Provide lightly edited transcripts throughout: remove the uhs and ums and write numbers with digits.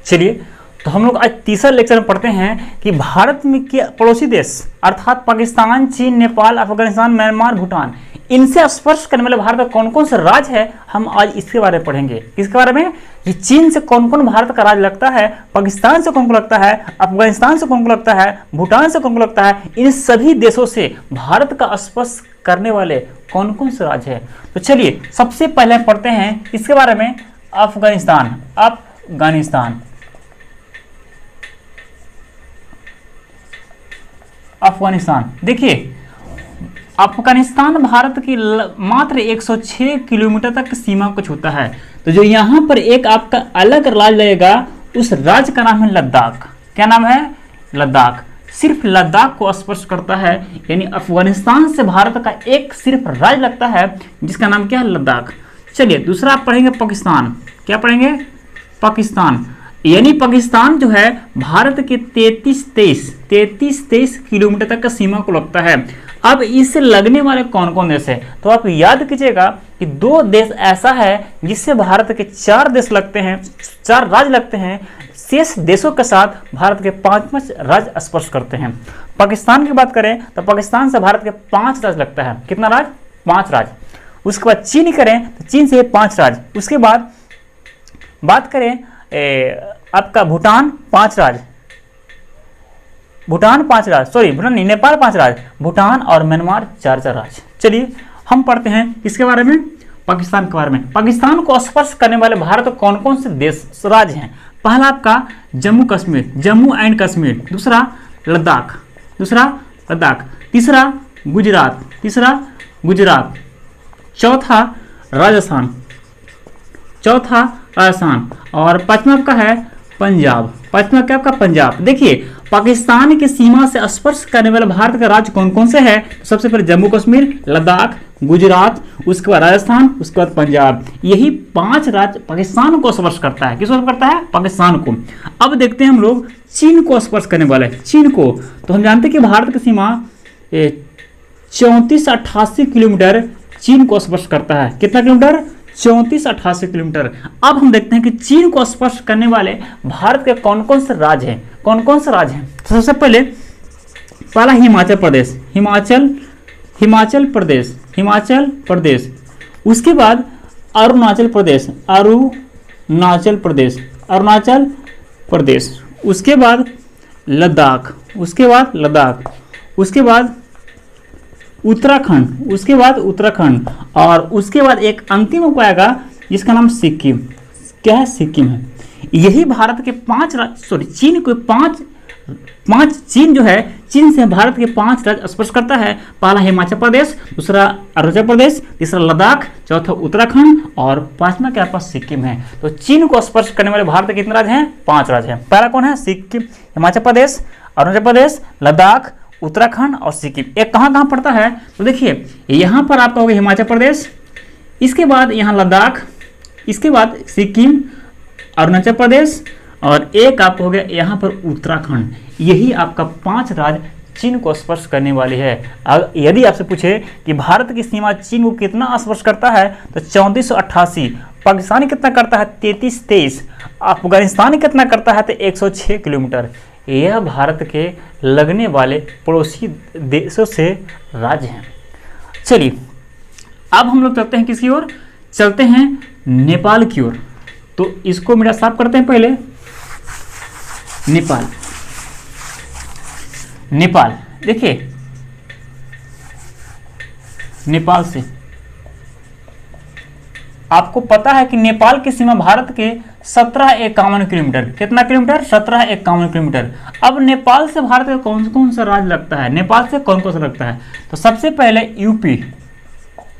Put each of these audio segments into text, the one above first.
चलिए, तो हम लोग आज तीसरा लेक्चर में पढ़ते हैं कि भारत में के पड़ोसी देश अर्थात पाकिस्तान, चीन, नेपाल, अफगानिस्तान, म्यांमार, भूटान, इनसे स्पर्श करने वाले भारत का कौन कौन सा राज्य है, हम आज इसके बारे में पढ़ेंगे। किसके बारे में? कि चीन से कौन कौन भारत का राज्य लगता है, पाकिस्तान से कौन कौन लगता है, अफगानिस्तान से कौन कौन लगता है, भूटान से कौन कौन लगता है, इन सभी देशों से भारत का स्पर्श करने वाले कौन कौन से राज्य है। तो चलिए सबसे पहले पढ़ते हैं इसके बारे में, अफगानिस्तान। अफगानिस्तान देखिए, अफगानिस्तान भारत की मात्र 106 किलोमीटर तक सीमा को छूता है। तो जो यहाँ पर एक आपका अलग राज्य लगेगा, उस राज्य का नाम है लद्दाख। क्या नाम है? लद्दाख। सिर्फ लद्दाख को स्पर्श करता है, यानी अफगानिस्तान से भारत का एक सिर्फ राज्य लगता है जिसका नाम क्या है? लद्दाख। चलिए दूसरा आप पढ़ेंगे पाकिस्तान। क्या पढ़ेंगे? पाकिस्तान। यानी पाकिस्तान जो है भारत के 33-23 किलोमीटर तक का सीमा को लगता है। अब इससे लगने वाले कौन कौन देश है, तो आप याद कीजिएगा कि दो देश ऐसा है जिससे भारत के 4 देश लगते हैं, 4 राज्य लगते हैं। शेष देशों के साथ भारत के 5 राज्य स्पर्श करते हैं। पाकिस्तान की बात करें तो पाकिस्तान से भारत के 5 राज्य लगता है। कितना राज्य? 5 राज्य। उसके बाद चीन करें तो चीन से 5 राज्य। उसके बाद बात करें आपका भूटान 5 राज्य, भूटान 5 राज्य, सॉरी भूटान नहीं, नेपाल 5 राज्य, भूटान और म्यांमार 4 राज्य। चलिए हम पढ़ते हैं इसके बारे में, पाकिस्तान के बारे में। पाकिस्तान को स्पर्श करने वाले भारत कौन कौन से देश राज्य हैं? पहला आपका जम्मू कश्मीर, जम्मू एंड कश्मीर। दूसरा लद्दाख, तीसरा गुजरात, चौथा राजस्थान, और पांचवा आपका है पंजाब। पंजाब। देखिए पाकिस्तान की सीमा से स्पर्श करने वाले भारत का राज्य कौन कौन से है? सबसे पहले जम्मू कश्मीर, लद्दाख, गुजरात, उसके बाद राजस्थान, उसके बाद पंजाब। यही 5 राज्य पाकिस्तान को स्पर्श करता है। किसको करता है? पाकिस्तान को। अब देखते हैं हम लोग चीन को स्पर्श करने वाले, चीन को। तो हम जानते हैं कि भारत की सीमा 34-88 किलोमीटर चीन को स्पर्श करता है। कितना किलोमीटर? 34-88 किलोमीटर। अब हम देखते हैं कि चीन को स्पर्श करने वाले भारत के कौन कौन से राज्य हैं। तो सबसे पहले पहला हिमाचल प्रदेश, उसके बाद अरुणाचल प्रदेश, उसके बाद लद्दाख, उसके बाद उत्तराखंड, और उसके बाद एक अंतिम उपाय आएगा जिसका नाम सिक्किम। क्या है? सिक्किम है। यही भारत के 5 राज्य, चीन जो है, चीन से भारत के 5 राज्य स्पर्श करता है। पहला हिमाचल प्रदेश, दूसरा अरुणाचल प्रदेश, तीसरा लद्दाख, चौथा उत्तराखंड और 5वां के पास सिक्किम है। तो चीन को स्पर्श करने वाले भारत के कितने राज्य हैं? 5 राज्य हैं। पहला कौन है? सिक्किम, हिमाचल प्रदेश, अरुणाचल प्रदेश, लद्दाख, उत्तराखंड और सिक्किम। एक कहाँ पड़ता है? तो देखिए यहाँ पर आपका हो गया हिमाचल प्रदेश, इसके बाद यहाँ लद्दाख, इसके बाद सिक्किम, अरुणाचल प्रदेश, और एक आपको हो गया यहाँ पर उत्तराखंड। यही आपका 5 राज्य चीन को स्पर्श करने वाली है। यदि आपसे पूछे कि भारत की सीमा चीन को कितना स्पर्श करता है, तो 3488, पाकिस्तान कितना करता है? 33-23, अफगानिस्तान कितना करता है? तो 106 किलोमीटर। यह भारत के लगने वाले पड़ोसी देशों से राज्य हैं। चलिए अब हम लोग चलते हैं किसकी ओर? चलते हैं नेपाल की ओर। तो इसको मेरा साफ करते हैं पहले। नेपाल देखिए, नेपाल से आपको पता है कि नेपाल की सीमा भारत के 1751 किलोमीटर। कितना किलोमीटर? 1751 किलोमीटर। अब नेपाल से भारत का कौन कौन सा राज्य लगता है? नेपाल से कौन कौन सा लगता है? तो सबसे पहले यूपी,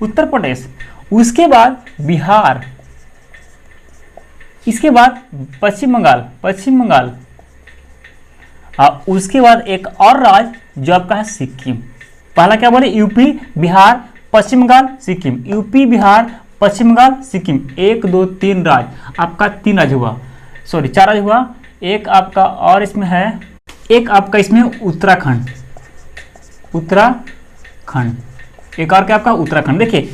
उत्तर प्रदेश, उसके बाद बिहार, इसके बाद पश्चिम बंगाल, और उसके बाद एक और राज्य जो आपका है सिक्किम। पहला क्या बोले? यूपी, बिहार, पश्चिम बंगाल, सिक्किम। यूपी, बिहार, पश्चिम बंगाल, सिक्किम। 1 2 3 राज्य आपका 3 राज्य हुआ, सॉरी 4 राज्य हुआ। एक आपका और इसमें है, एक आपका इसमें उत्तराखंड, एक और क्या आपका उत्तराखंड। देखिए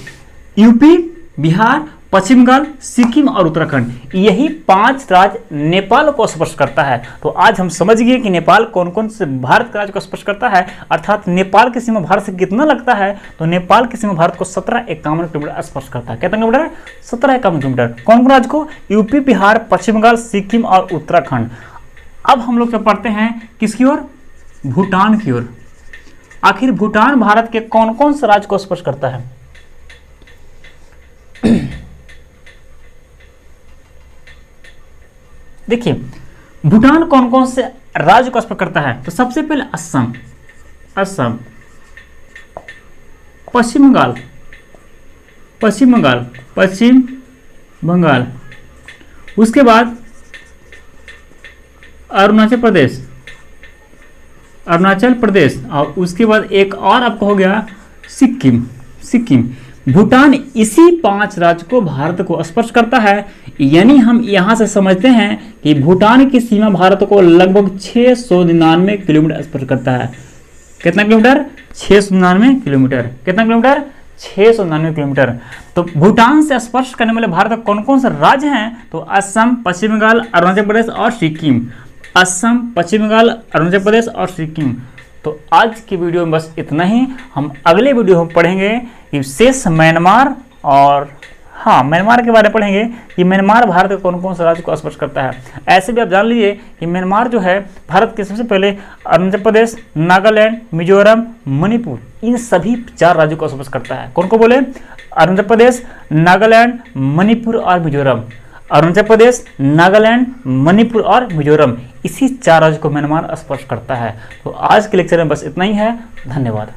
यूपी, बिहार, पश्चिम बंगाल, सिक्किम और उत्तराखंड, यही 5 राज्य नेपाल को स्पर्श करता है। तो आज हम समझ गए कि नेपाल कौन कौन से भारत के राज्य को स्पर्श करता है, अर्थात नेपाल की सीमा भारत से कितना लगता है। तो नेपाल की सीमा भारत को 1751 किलोमीटर स्पर्श करता है। कितना किलोमीटर? 1751 किलोमीटर। कौन कौन राज्य को? यूपी, बिहार, पश्चिम बंगाल, सिक्किम और उत्तराखंड। अब हम लोग पढ़ते हैं किसकी ओर? भूटान की ओर। आखिर भूटान भारत के कौन कौन से राज्य को स्पर्श करता है? देखिए भूटान कौन कौन से राज्य को स्पर्श करता है। तो सबसे पहले असम, असम, पश्चिम बंगाल, पश्चिम बंगाल, पश्चिम बंगाल, उसके बाद अरुणाचल प्रदेश, अरुणाचल प्रदेश, और उसके बाद एक और आपको हो गया सिक्किम, सिक्किम। भूटान इसी 5 राज्य को भारत को स्पर्श करता है। यानी हम यहां से समझते हैं कि भूटान की सीमा भारत को लगभग 699 किलोमीटर स्पर्श करता है। कितना किलोमीटर? 699 किलोमीटर। कितना किलोमीटर? 699 किलोमीटर। तो भूटान से स्पर्श करने वाले भारत के कौन कौन से राज्य हैं? तो असम, पश्चिम बंगाल, अरुणाचल प्रदेश और सिक्किम। असम, पश्चिम बंगाल, अरुणाचल प्रदेश और सिक्किम। तो आज की वीडियो में बस इतना ही। हम अगले वीडियो में पढ़ेंगे कि शेष म्यांमार, और हाँ म्यांमार के बारे में पढ़ेंगे कि म्यांमार भारत के कौन कौन से राज्य को स्पर्श करता है। ऐसे भी आप जान लीजिए कि म्यांमार जो है भारत के सबसे पहले अरुणाचल प्रदेश, नागालैंड, मिजोरम, मणिपुर, इन सभी 4 राज्यों को स्पर्श करता है। कौन को बोले? अरुणाचल प्रदेश, नागालैंड, मणिपुर और मिजोरम। अरुणाचल प्रदेश, नागालैंड, मणिपुर और मिजोरम, इसी 4 राज्यों को म्यांमार स्पर्श करता है। तो आज के लेक्चर में बस इतना ही है। धन्यवाद।